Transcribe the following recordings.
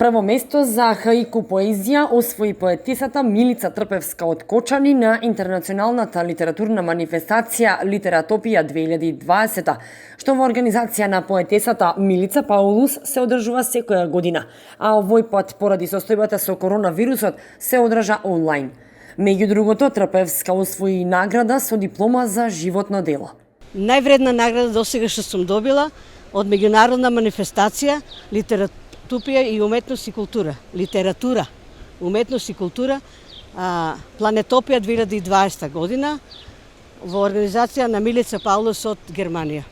Прво место за хаику поезија освои поетисата Милица Трпевска од Кочани на интернационалната литературна манифестација Литератопија 2020, што во организација на поетесата Милица Паулус се одржува секоја година, а овој пат поради состојбата со коронавирусот се одржа онлайн. Меѓу другото, Трпевска освои награда со диплома за животно дело. Највредна награда досега што сум добила од меѓународна манифестација Литератопија и уметност и култура. Литература, уметност и култура, Планетопија 2020 година во организација на Милица Паулус од Германија.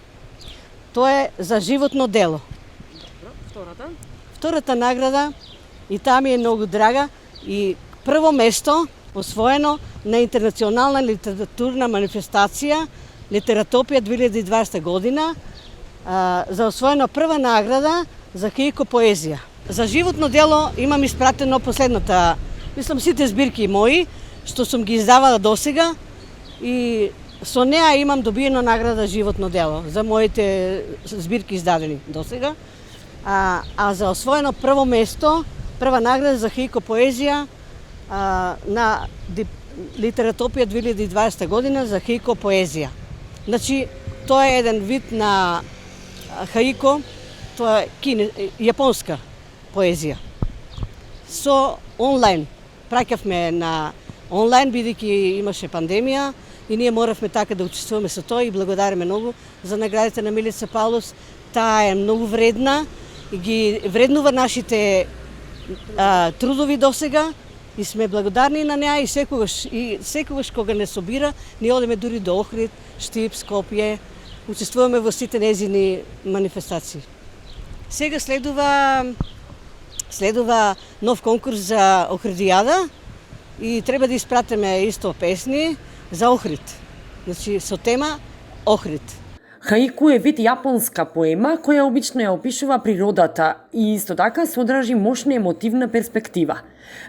Тоа е за животно дело. Втората награда и таа ми е многу драга и прво место освоено на интернационална литературна манифестација Литератопија 2020 година за освоено прва награда за хаику поезија. За животно дело имам испратено последната, мислам сите збирки мои што сум ги издавала досега и со неа имам добиено награда животно дело за моите збирки издадени досега. А за освоено прво место, прва награда за хаику поезија на Литератопија 2020 година за хаику поезија. Значи, тоа е еден вид на хаико, тоа е јапонска поезија. Со онлайн, праќавме на онлайн, бидејќи имаше пандемија и ние моравме така да учествуваме со тоа и благодариме многу за наградите на Милица Паулус. Таа е многу вредна и ги вреднува нашите трудови досега и сме благодарни на неа и секогаш кога не собира, ние одеме дури до Охрид, Штип, Скопје, учествуваме во сите незини манифестации. Сега следува нов конкурс за Охридијада и треба да испратиме исто песни за Охрид. Значи со тема Охрид. Хаику е вид јапонска поема која обично ја опишува природата и исто така содржи мощна емотивна перспектива.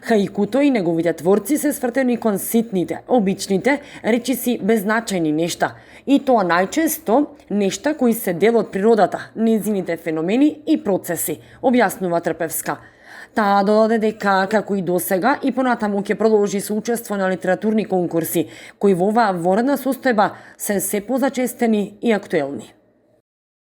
Хаикуто и неговите творци се свртени кон ситните, обичните, речиси беззначајни нешта, и тоа најчесто нешта кои се дел од природата, незините феномени и процеси, објаснува Трпевска. Таа додаде дека, како и досега, и понатаму ќе продолжи со учество на литературни конкурси, кои во оваа воредна состојба се се позачестени и актуелни.